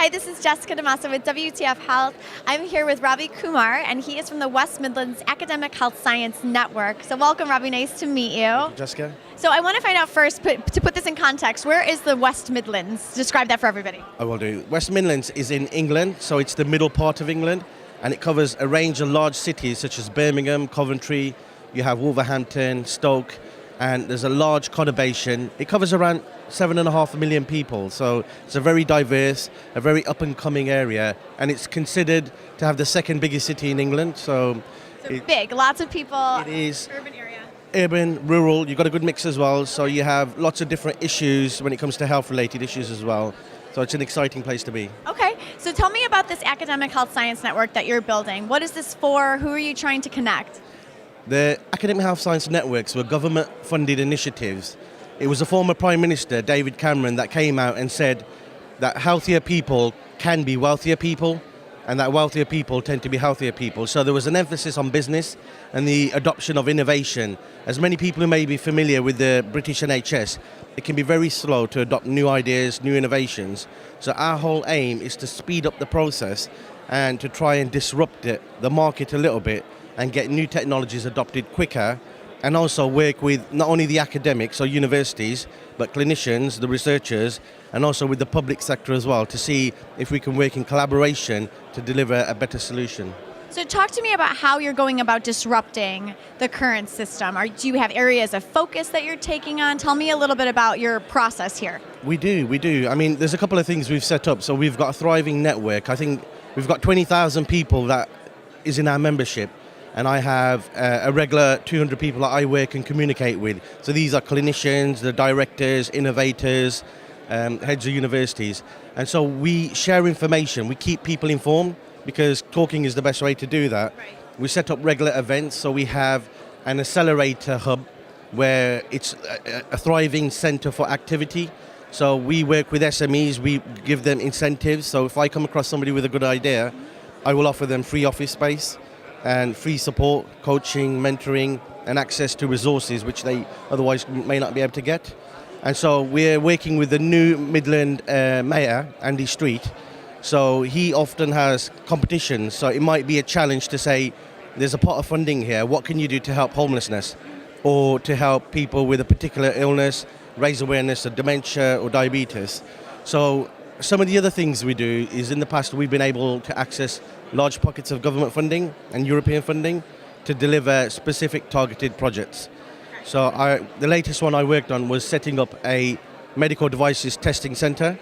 Hi, this is Jessica DaMassa with WTF Health. I'm here with Ravi Kumar, and he is from the West Midlands Academic Health Science Network. So welcome, Ravi. Nice to meet you. Thank you, Jessica. So I want to find out first, to put this in context, where is the West Midlands? Describe that for everybody. I will do. West Midlands is in England, so it's the middle part of England, and it covers a range of large cities such as Birmingham, Coventry, you have Wolverhampton, Stoke, and there's a large conurbation. It covers around 7.5 million people, so it's a very diverse, a very up-and-coming area, and it's considered to have the second biggest city in England. So it's big, lots of people. It is. Urban area. Urban, rural, you've got a good mix as well, so you have lots of different issues when it comes to health-related issues as well. So it's an exciting place to be. Okay, so tell me about this Academic Health Science Network that you're building. What is this for? Who are you trying to connect? The Academic Health Science Networks were government-funded initiatives. It was the former Prime Minister, David Cameron, that came out and said that healthier people can be wealthier people, and that wealthier people tend to be healthier people. So there was an emphasis on business and the adoption of innovation. As many people who may be familiar with the British NHS, it can be very slow to adopt new ideas, new innovations. So our whole aim is to speed up the process and to try and disrupt the market a little bit and get new technologies adopted quicker, and also work with not only the academics or universities, but clinicians, the researchers, and also with the public sector as well, to see if we can work in collaboration to deliver a better solution. So talk to me about how you're going about disrupting the current system. Do you have areas of focus that you're taking on? Tell me a little bit about your process here. We do. I mean, there's a couple of things we've set up. So we've got a thriving network. I think we've got 20,000 people that is in our membership. And I have a regular 200 people that I work and communicate with. So these are clinicians, the directors, innovators, heads of universities. And so we share information, we keep people informed, because talking is the best way to do that. Right. We set up regular events, so we have an accelerator hub where it's a thriving center for activity. So we work with SMEs, we give them incentives. So if I come across somebody with a good idea, I will offer them free office space and free support, coaching, mentoring, and access to resources which they otherwise may not be able to get. And so we're working with the new Midland Mayor, Andy Street. So he often has competitions, so it might be a challenge to say, there's a pot of funding here, what can you do to help homelessness? Or to help people with a particular illness, raise awareness of dementia or diabetes. So some of the other things we do is, in the past we've been able to access large pockets of government funding and European funding to deliver specific targeted projects. So the latest one I worked on was setting up a medical devices testing center.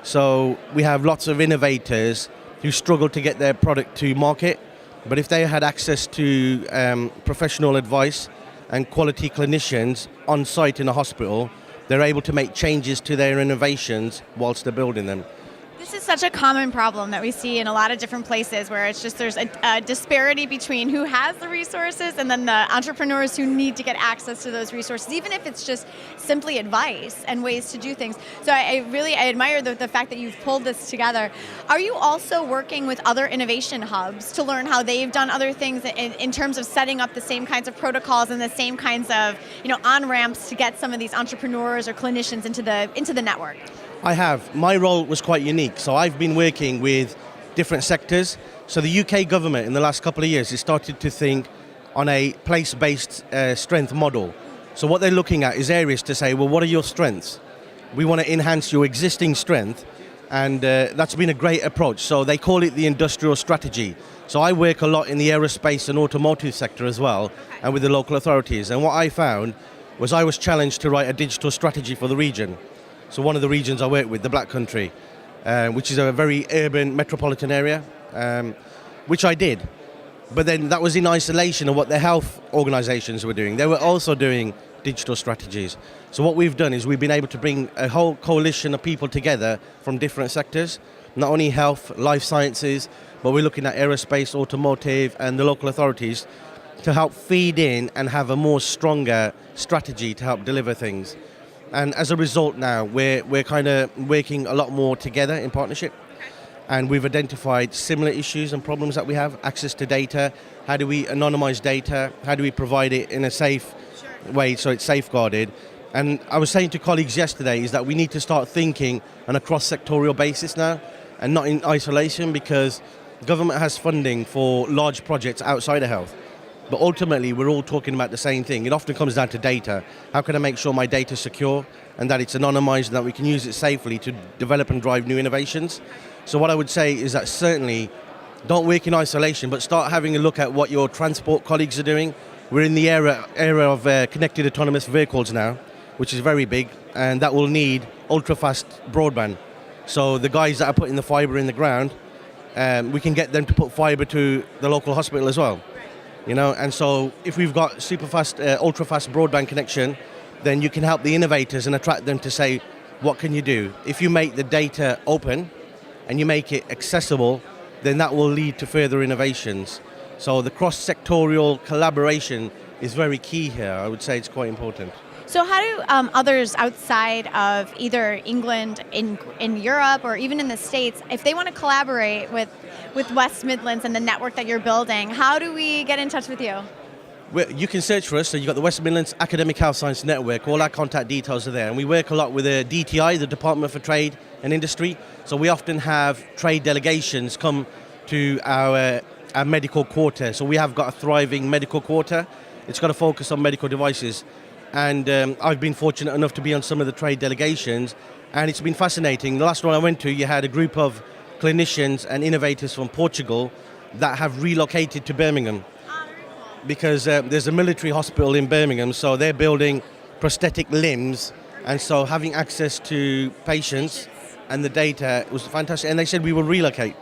So we have lots of innovators who struggle to get their product to market, but if they had access to professional advice and quality clinicians on site in a hospital, they're able to make changes to their innovations whilst they're building them. This is such a common problem that we see in a lot of different places, where it's just there's a disparity between who has the resources and then the entrepreneurs who need to get access to those resources, even if it's just simply advice and ways to do things. So I admire the fact that you've pulled this together. Are you also working with other innovation hubs to learn how they've done other things in terms of setting up the same kinds of protocols and the same kinds of on-ramps to get some of these entrepreneurs or clinicians into the network? I have. My role was quite unique. So I've been working with different sectors. So the UK government in the last couple of years has started to think on a place-based strength model. So what they're looking at is areas to say, well, what are your strengths? We want to enhance your existing strength. And that's been a great approach. So they call it the industrial strategy. So I work a lot in the aerospace and automotive sector as well, and with the local authorities. And what I found was I was challenged to write a digital strategy for the region. So one of the regions I work with, the Black Country, which is a very urban metropolitan area, which I did. But then that was in isolation of what the health organisations were doing. They were also doing digital strategies. So what we've done is we've been able to bring a whole coalition of people together from different sectors, not only health, life sciences, but we're looking at aerospace, automotive, and the local authorities to help feed in and have a more stronger strategy to help deliver things. And as a result now, we're kind of working a lot more together in partnership. And we've identified similar issues and problems that we have. Access to data, how do we anonymize data, how do we provide it in a safe way so it's safeguarded. And I was saying to colleagues yesterday is that we need to start thinking on a cross-sectorial basis now. and not in isolation, because government has funding for large projects outside of health. But ultimately, we're all talking about the same thing. It often comes down to data. How can I make sure my data is secure and that it's anonymized and that we can use it safely to develop and drive new innovations? So what I would say is that certainly don't work in isolation, but start having a look at what your transport colleagues are doing. We're in the era of connected autonomous vehicles now, which is very big, and that will need ultra-fast broadband. So the guys that are putting the fiber in the ground, we can get them to put fiber to the local hospital as well. You know, and so if we've got super fast, ultra fast broadband connection, then you can help the innovators and attract them to say, what can you do? If you make the data open and you make it accessible, then that will lead to further innovations. So the cross-sectorial collaboration is very key here. I would say it's quite important. So how do others outside of either England, in Europe, or even in the States, if they want to collaborate with West Midlands and the network that you're building, how do we get in touch with you? Well, you can search for us. So you've got the West Midlands Academic Health Science Network. All our contact details are there. And we work a lot with the DTI, the Department for Trade and Industry. So we often have trade delegations come to our medical quarter. So we have got a thriving medical quarter. It's got a focus on medical devices. And I've been fortunate enough to be on some of the trade delegations, and it's been fascinating. The last one I went to, you had a group of clinicians and innovators from Portugal that have relocated to Birmingham because there's a military hospital in Birmingham, so they're building prosthetic limbs, and so having access to patients and the data was fantastic, and they said we will relocate.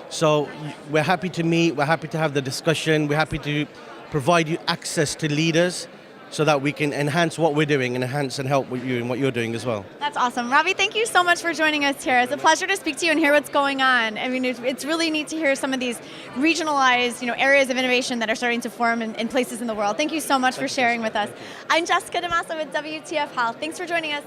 So we're happy to meet, we're happy to have the discussion, we're happy to provide you access to leaders so that we can enhance what we're doing and enhance and help with you and what you're doing as well. That's awesome. Ravi, thank you so much for joining us here. It's a pleasure to speak to you and hear what's going on. I mean, it's really neat to hear some of these regionalized, areas of innovation that are starting to form in places in the world. Thank you so much for sharing with us. I'm Jessica DaMassa with WTF Health. Thanks for joining us.